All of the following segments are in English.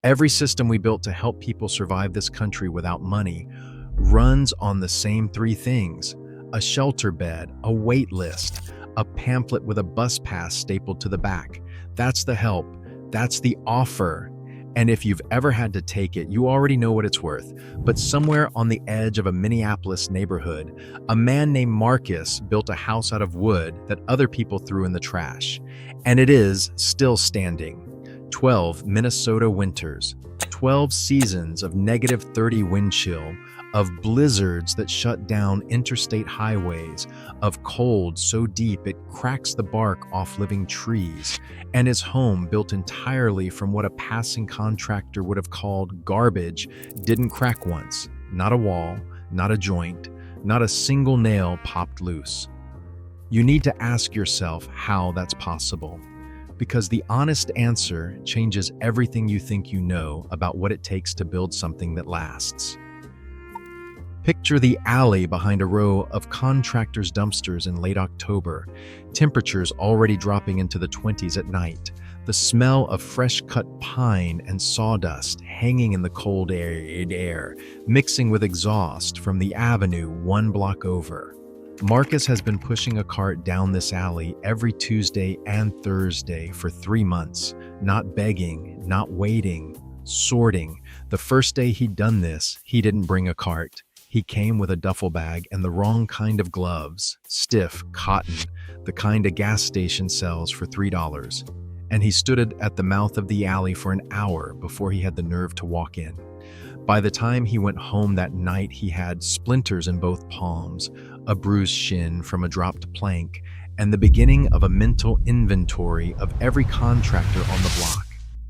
Every system we built to help people survive this country without money runs on the same three things: a shelter bed, a wait list, a pamphlet with a bus pass stapled to the back. That's the help. That's the offer. And if you've ever had to take it, you already know what it's worth. But somewhere on the edge of a Minneapolis neighborhood, a man named Marcus built a house out of wood that other people threw in the trash. And it is still standing. 12 Minnesota winters, 12 seasons of -30 wind chill, of blizzards that shut down interstate highways, of cold so deep it cracks the bark off living trees, and his home, built entirely from what a passing contractor would have called garbage, didn't crack once. Not a wall, not a joint, not a single nail popped loose. You need to ask yourself how that's possible, because the honest answer changes everything you think you know about what it takes to build something that lasts. Picture the alley behind a row of contractors' dumpsters in late October, temperatures already dropping into the 20s at night, the smell of fresh-cut pine and sawdust hanging in the cold air, mixing with exhaust from the avenue one block over. Marcus has been pushing a cart down this alley every Tuesday and Thursday for 3 months, not begging, not waiting, sorting. The first day he'd done this, he didn't bring a cart. He came with a duffel bag and the wrong kind of gloves, stiff, cotton, the kind a gas station sells for $3. And he stood at the mouth of the alley for an hour before he had the nerve to walk in. By the time he went home that night, he had splinters in both palms, a bruised shin from a dropped plank, and the beginning of a mental inventory of every contractor on the block.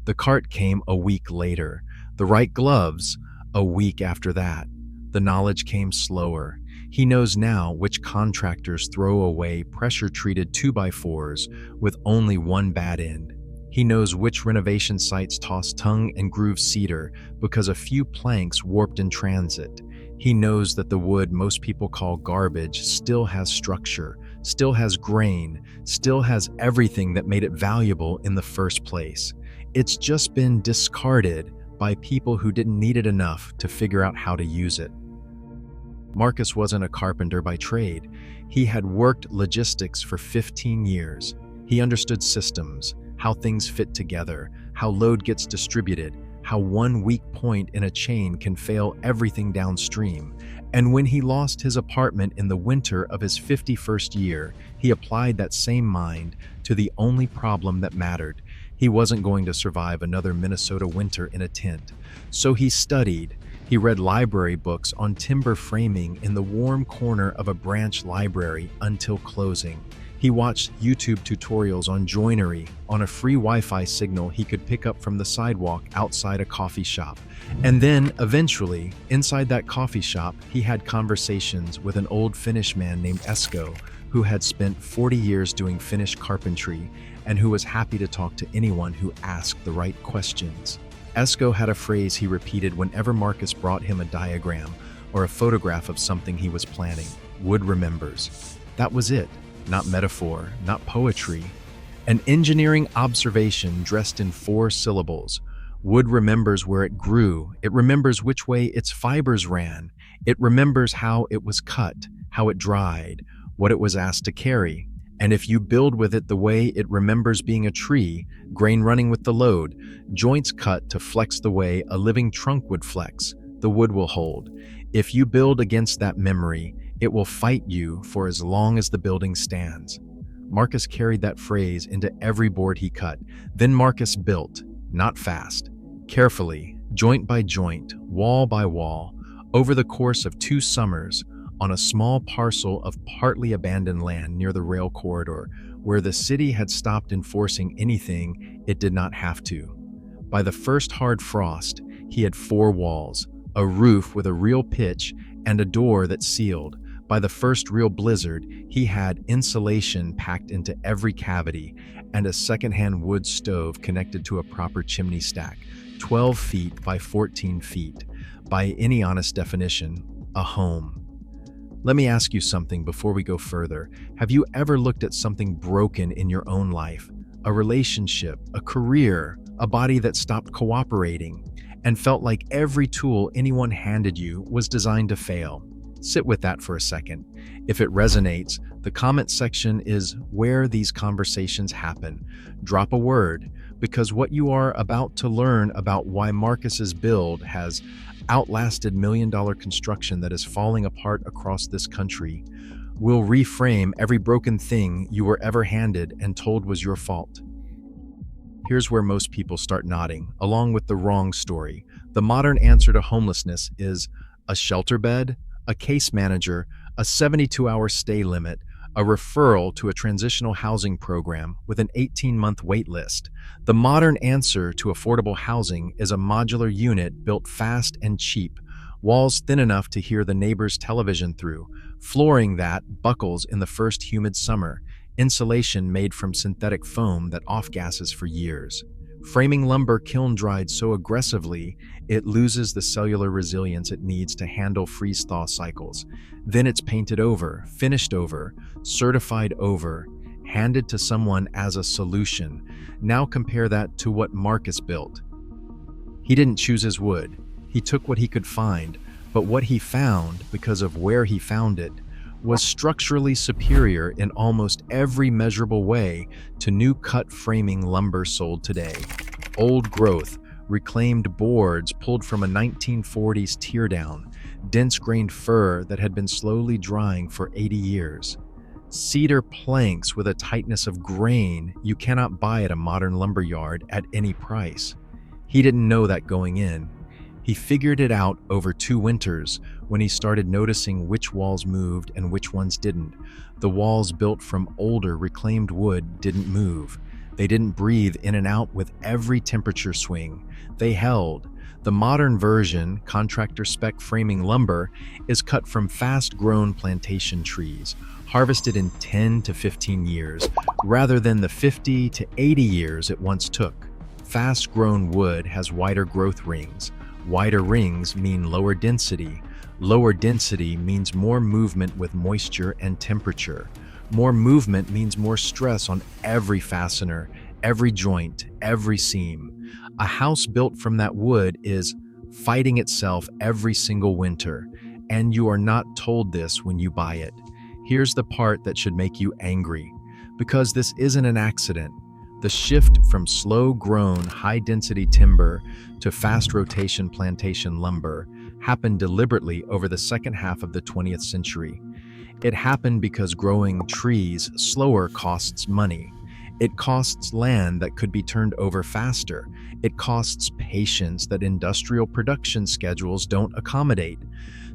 The cart came a week later. The right gloves, a week after that. The knowledge came slower. He knows now which contractors throw away pressure-treated 2x4s with only one bad end. He knows which renovation sites toss tongue and groove cedar because a few planks warped in transit. He knows that the wood most people call garbage still has structure, still has grain, still has everything that made it valuable in the first place. It's just been discarded by people who didn't need it enough to figure out how to use it. Marcus wasn't a carpenter by trade. He had worked logistics for 15 years. He understood systems, how things fit together, how load gets distributed, how one weak point in a chain can fail everything downstream. And when he lost his apartment in the winter of his 51st year, he applied that same mind to the only problem that mattered. He wasn't going to survive another Minnesota winter in a tent. So he studied. He read library books on timber framing in the warm corner of a branch library until closing. He watched YouTube tutorials on joinery on a free Wi-Fi signal he could pick up from the sidewalk outside a coffee shop. And then, eventually, inside that coffee shop, he had conversations with an old Finnish man named Esko, who had spent 40 years doing Finnish carpentry and who was happy to talk to anyone who asked the right questions. Esko had a phrase he repeated whenever Marcus brought him a diagram or a photograph of something he was planning. Wood remembers. That was it. Not metaphor, not poetry. An engineering observation dressed in 4 syllables. Wood remembers where it grew. It remembers which way its fibers ran. It remembers how it was cut, how it dried, what it was asked to carry. And if you build with it the way it remembers being a tree, grain running with the load, joints cut to flex the way a living trunk would flex, the wood will hold. If you build against that memory, it will fight you for as long as the building stands. Marcus carried that phrase into every board he cut. Then Marcus built, not fast, carefully, joint by joint, wall by wall, over the course of 2 summers, on a small parcel of partly abandoned land near the rail corridor, where the city had stopped enforcing anything it did not have to. By the first hard frost, he had 4 walls, a roof with a real pitch, and a door that sealed. By the first real blizzard, he had insulation packed into every cavity and a secondhand wood stove connected to a proper chimney stack, 12 feet by 14 feet. By any honest definition, a home. Let me ask you something before we go further. Have you ever looked at something broken in your own life? A relationship, a career, a body that stopped cooperating and felt like every tool anyone handed you was designed to fail. Sit with that for a second. If it resonates, the comment section is where these conversations happen. Drop a word, because what you are about to learn about why Marcus's build has outlasted million-dollar construction that is falling apart across this country will reframe every broken thing you were ever handed and told was your fault. Here's where most people start nodding, along with the wrong story. The modern answer to homelessness is a shelter bed, a case manager, a 72-hour stay limit, a referral to a transitional housing program with an 18-month wait list. The modern answer to affordable housing is a modular unit built fast and cheap, walls thin enough to hear the neighbor's television through, flooring that buckles in the first humid summer, insulation made from synthetic foam that off-gasses for years. Framing lumber kiln-dried so aggressively it loses the cellular resilience it needs to handle freeze-thaw cycles. Then it's painted over, finished over, certified over, handed to someone as a solution. Now compare that to what Marcus built. He didn't choose his wood. He took what he could find, but what he found, because of where he found it, was structurally superior in almost every measurable way to new cut framing lumber sold today. Old growth, reclaimed boards pulled from a 1940s teardown, dense-grained fir that had been slowly drying for 80 years. Cedar planks with a tightness of grain you cannot buy at a modern lumber yard at any price. He didn't know that going in. He figured it out over 2 winters when he started noticing which walls moved and which ones didn't. The walls built from older reclaimed wood didn't move. They didn't breathe in and out with every temperature swing. They held. The modern version, contractor spec framing lumber, is cut from fast-grown plantation trees, harvested in 10 to 15 years, rather than the 50 to 80 years it once took. Fast-grown wood has wider growth rings. Wider rings mean lower density. Lower density means more movement with moisture and temperature. More movement means more stress on every fastener, every joint, every seam. A house built from that wood is fighting itself every single winter, and you are not told this when you buy it. Here's the part that should make you angry, because this isn't an accident. The shift from slow-grown, high-density timber to fast-rotation plantation lumber happened deliberately over the second half of the 20th century. It happened because growing trees slower costs money. It costs land that could be turned over faster. It costs patience that industrial production schedules don't accommodate.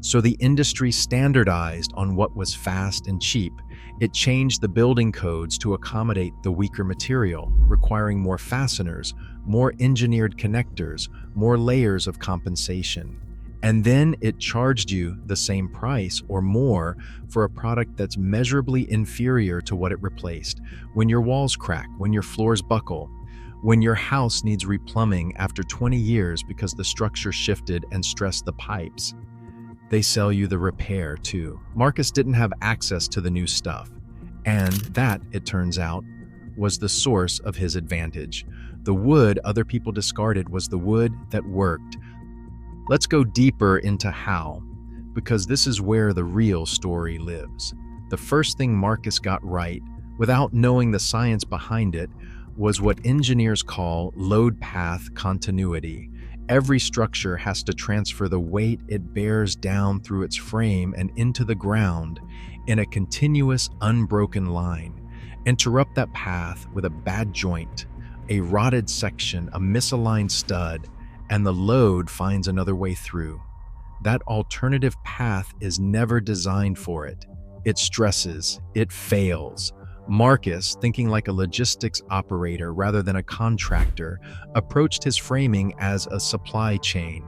So the industry standardized on what was fast and cheap. It changed the building codes to accommodate the weaker material, requiring more fasteners, more engineered connectors, more layers of compensation. And then it charged you the same price or more for a product that's measurably inferior to what it replaced. When your walls crack, when your floors buckle, when your house needs replumbing after 20 years because the structure shifted and stressed the pipes, they sell you the repair too. Marcus didn't have access to the new stuff, and that, it turns out, was the source of his advantage. The wood other people discarded was the wood that worked. Let's go deeper into how, because this is where the real story lives. The first thing Marcus got right, without knowing the science behind it, was what engineers call load path continuity. Every structure has to transfer the weight it bears down through its frame and into the ground in a continuous, unbroken line. Interrupt that path with a bad joint, a rotted section, a misaligned stud, and the load finds another way through. That alternative path is never designed for it. It stresses, it fails. Marcus, thinking like a logistics operator rather than a contractor, approached his framing as a supply chain.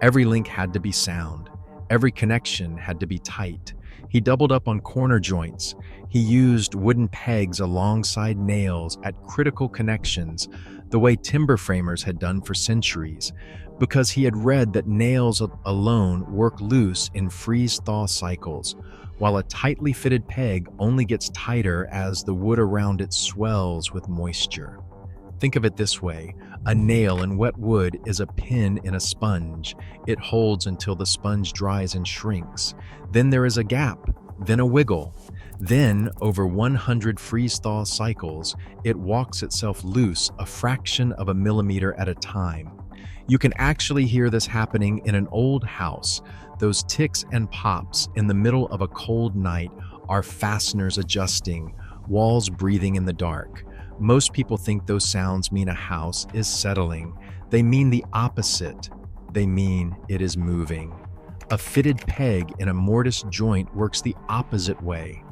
Every link had to be sound. Every connection had to be tight. He doubled up on corner joints. He used wooden pegs alongside nails at critical connections, the way timber framers had done for centuries, because he had read that nails alone work loose in freeze-thaw cycles, while a tightly fitted peg only gets tighter as the wood around it swells with moisture. Think of it this way. A nail in wet wood is a pin in a sponge. It holds until the sponge dries and shrinks. Then there is a gap, then a wiggle. Then, over 100 freeze-thaw cycles, it walks itself loose a fraction of a millimeter at a time. You can actually hear this happening in an old house. Those ticks and pops in the middle of a cold night are fasteners adjusting, walls breathing in the dark. Most people think those sounds mean a house is settling. They mean the opposite. They mean it is moving. A fitted peg in a mortise joint works the opposite way.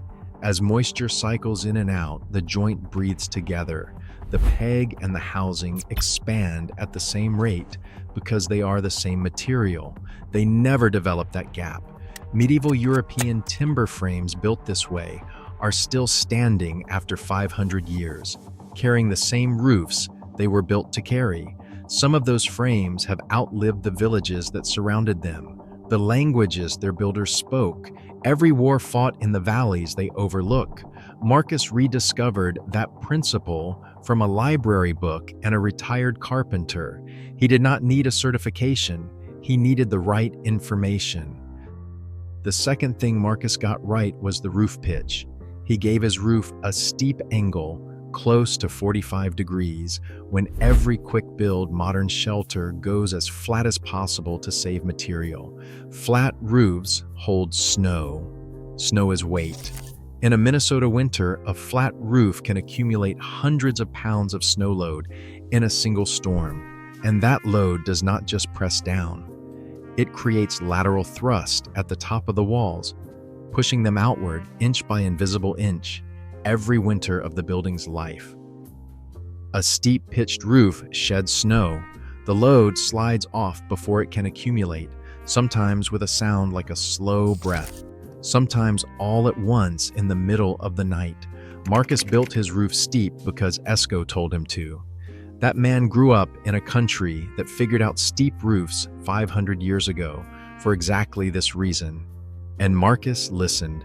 As moisture cycles in and out, the joint breathes together. The peg and the housing expand at the same rate because they are the same material. They never develop that gap. Medieval European timber frames built this way are still standing after 500 years, carrying the same roofs they were built to carry. Some of those frames have outlived the villages that surrounded them, the languages their builders spoke, every war fought in the valleys they overlook. Marcus rediscovered that principle from a library book and a retired carpenter. He did not need a certification, he needed the right information. The second thing Marcus got right was the roof pitch. He gave his roof a steep angle, close to 45 degrees, when every quick-build modern shelter goes as flat as possible to save material. Flat roofs hold snow. Snow is weight. In a Minnesota winter, a flat roof can accumulate hundreds of pounds of snow load in a single storm, and that load does not just press down. It creates lateral thrust at the top of the walls, pushing them outward inch by invisible inch, every winter of the building's life. A steep pitched roof sheds snow. The load slides off before it can accumulate, sometimes with a sound like a slow breath, sometimes all at once in the middle of the night. Marcus built his roof steep because Esco told him to. That man grew up in a country that figured out steep roofs 500 years ago for exactly this reason. And Marcus listened.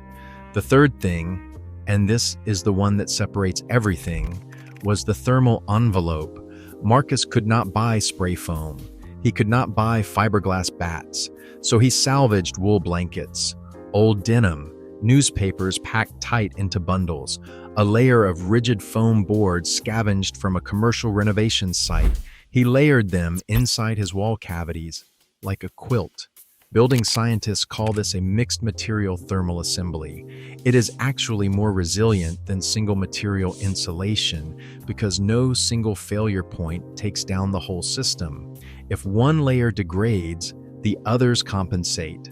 The third thing, and this is the one that separates everything, was the thermal envelope. Marcus could not buy spray foam. He could not buy fiberglass bats, so he salvaged wool blankets, old denim, newspapers packed tight into bundles, a layer of rigid foam boards scavenged from a commercial renovation site. He layered them inside his wall cavities like a quilt. Building scientists call this a mixed material thermal assembly. It is actually more resilient than single material insulation because no single failure point takes down the whole system. If one layer degrades, the others compensate.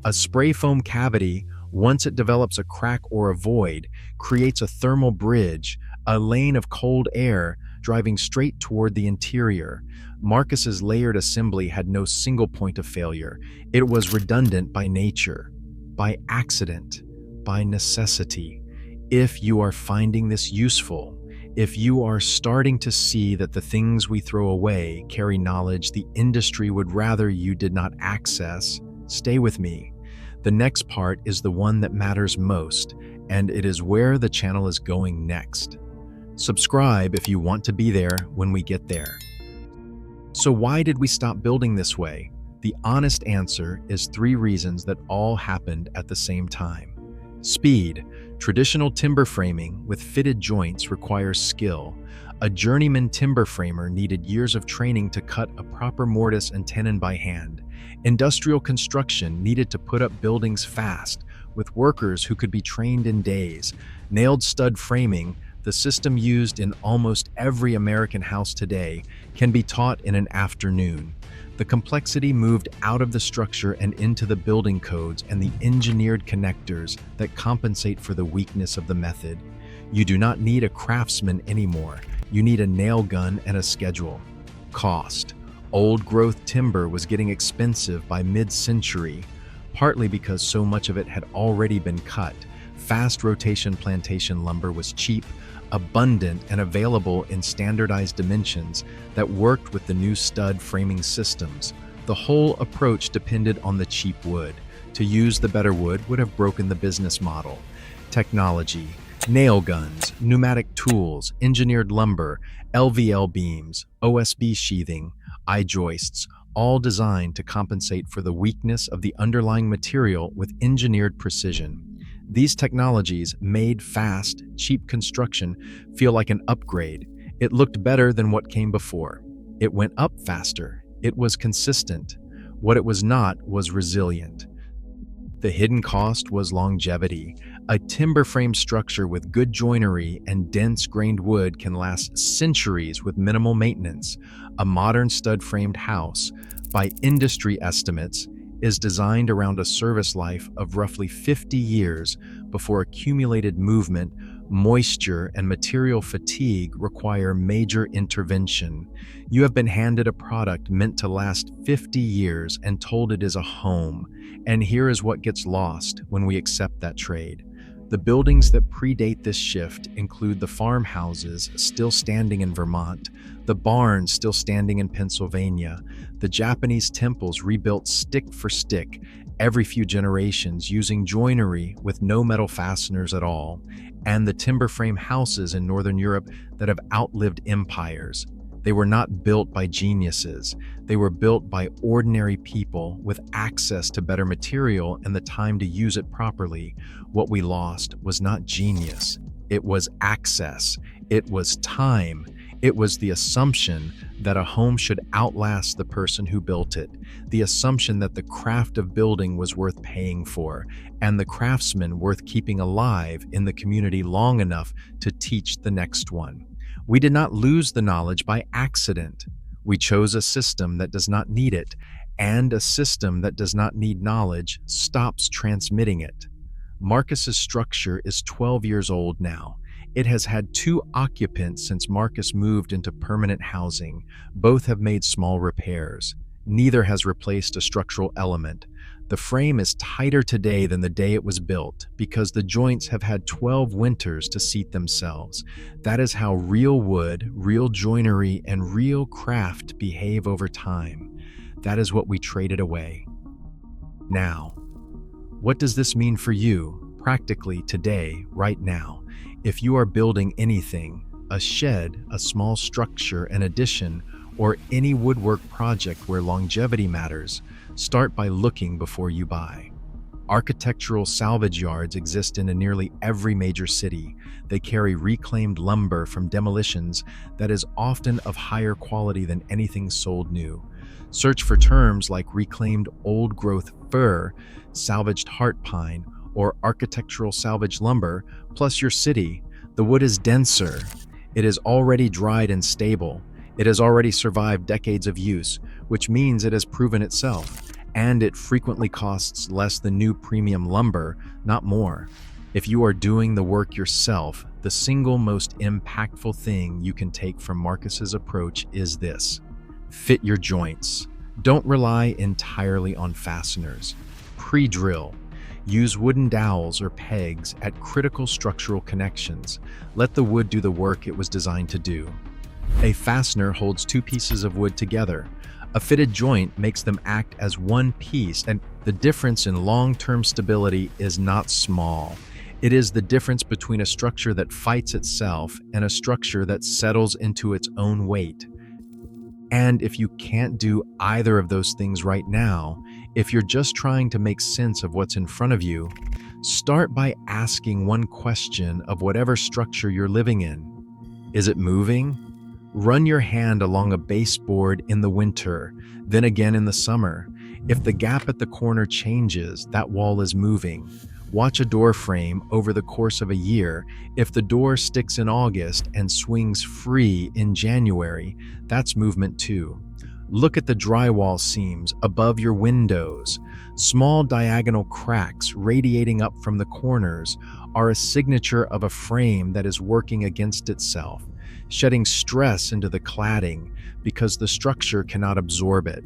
A spray foam cavity, once it develops a crack or a void, creates a thermal bridge, a lane of cold air driving straight toward the interior. Marcus's layered assembly had no single point of failure. It was redundant by nature, by accident, by necessity. If you are finding this useful, if you are starting to see that the things we throw away carry knowledge the industry would rather you did not access, stay with me. The next part is the one that matters most, and it is where the channel is going next. Subscribe if you want to be there when we get there. So why did we stop building this way? The honest answer is 3 reasons that all happened at the same time. Speed. Traditional timber framing with fitted joints requires skill. A journeyman timber framer needed years of training to cut a proper mortise and tenon by hand. Industrial construction needed to put up buildings fast, with workers who could be trained in days. Nailed stud framing, the system used in almost every American house today, can be taught in an afternoon. The complexity moved out of the structure and into the building codes and the engineered connectors that compensate for the weakness of the method. You do not need a craftsman anymore. You need a nail gun and a schedule. Cost. Old-growth timber was getting expensive by mid-century, partly because so much of it had already been cut. Fast rotation plantation lumber was cheap, abundant, and available in standardized dimensions that worked with the new stud framing systems. The whole approach depended on the cheap wood. To use the better wood would have broken the business model. Technology. Nail guns, pneumatic tools, engineered lumber, LVL beams, OSB sheathing, I-joists, all designed to compensate for the weakness of the underlying material with engineered precision. These technologies made fast, cheap construction feel like an upgrade. It looked better than what came before. It went up faster. It was consistent. What it was not was resilient. The hidden cost was longevity. A timber frame structure with good joinery and dense grained wood can last centuries with minimal maintenance. A modern stud-framed house, by industry estimates, is designed around a service life of roughly 50 years before accumulated movement, moisture, and material fatigue require major intervention. You have been handed a product meant to last 50 years and told it is a home. And here is what gets lost when we accept that trade. The buildings that predate this shift include the farmhouses still standing in Vermont, the barns still standing in Pennsylvania, the Japanese temples rebuilt stick for stick every few generations using joinery with no metal fasteners at all, and the timber frame houses in Northern Europe that have outlived empires. They were not built by geniuses. They were built by ordinary people with access to better material and the time to use it properly. What we lost was not genius. It was access. It was time. It was the assumption that a home should outlast the person who built it, the assumption that the craft of building was worth paying for, and the craftsman worth keeping alive in the community long enough to teach the next one. We did not lose the knowledge by accident. We chose a system that does not need it, and a system that does not need knowledge stops transmitting it. Marcus's structure is 12 years old now. It has had 2 occupants since Marcus moved into permanent housing. Both have made small repairs. Neither has replaced a structural element. The frame is tighter today than the day it was built because the joints have had 12 winters to seat themselves. That is how real wood, real joinery, and real craft behave over time. That is what we traded away. Now, what does this mean for you, practically today, right now? If you are building anything, a shed, a small structure, an addition, or any woodwork project where longevity matters, start by looking before you buy. Architectural salvage yards exist in nearly every major city. They carry reclaimed lumber from demolitions that is often of higher quality than anything sold new. Search for terms like reclaimed old-growth fir, salvaged heart pine, or architectural salvage lumber, plus your city. The wood is denser. It is already dried and stable. It has already survived decades of use, which means it has proven itself, and it frequently costs less than new premium lumber, not more. If you are doing the work yourself, the single most impactful thing you can take from Marcus's approach is this: fit your joints. Don't rely entirely on fasteners. Pre-drill. Use wooden dowels or pegs at critical structural connections. Let the wood do the work it was designed to do. A fastener holds 2 pieces of wood together. A fitted joint makes them act as one piece, and the difference in long-term stability is not small. It is the difference between a structure that fights itself and a structure that settles into its own weight. And if you can't do either of those things right now, if you're just trying to make sense of what's in front of you, start by asking one question of whatever structure you're living in. Is it moving? Run your hand along a baseboard in the winter, then again in the summer. If the gap at the corner changes, that wall is moving. Watch a door frame over the course of a year. If the door sticks in August and swings free in January, that's movement too. Look at the drywall seams above your windows. Small diagonal cracks radiating up from the corners are a signature of a frame that is working against itself, shedding stress into the cladding because the structure cannot absorb it.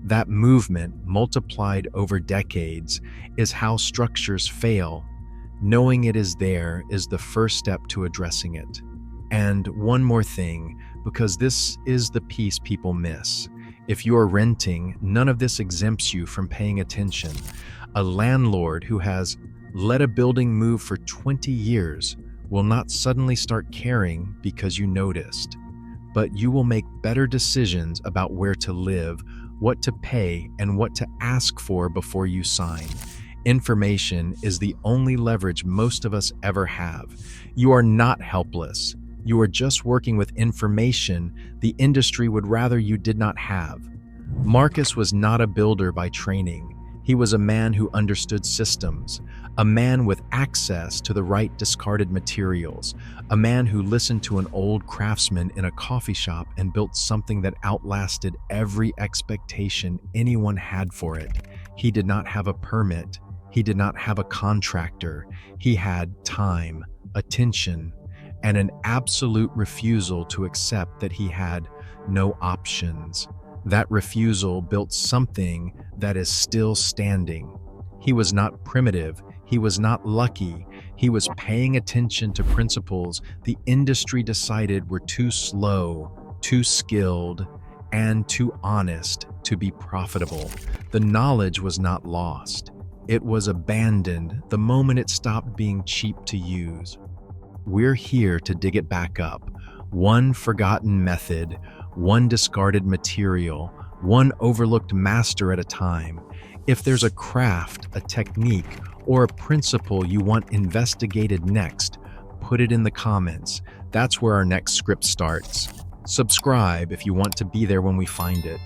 That movement, multiplied over decades, is how structures fail. Knowing it is there is the first step to addressing it. And one more thing, because this is the piece people miss. If you are renting, none of this exempts you from paying attention. A landlord who has let a building move for 20 years will not suddenly start caring because you noticed, but you will make better decisions about where to live, what to pay, and what to ask for before you sign. Information is the only leverage most of us ever have. You are not helpless. You are just working with information the industry would rather you did not have. Marcus was not a builder by training. He was a man who understood systems, a man with access to the right discarded materials, a man who listened to an old craftsman in a coffee shop and built something that outlasted every expectation anyone had for it. He did not have a permit. He did not have a contractor. He had time, attention, and an absolute refusal to accept that he had no options. That refusal built something that is still standing. He was not primitive. He was not lucky. He was paying attention to principles the industry decided were too slow, too skilled, and too honest to be profitable. The knowledge was not lost. It was abandoned the moment it stopped being cheap to use. We're here to dig it back up. One forgotten method, one discarded material, one overlooked master at a time. If there's a craft, a technique, or a principle you want investigated next, put it in the comments. That's where our next script starts. Subscribe if you want to be there when we find it.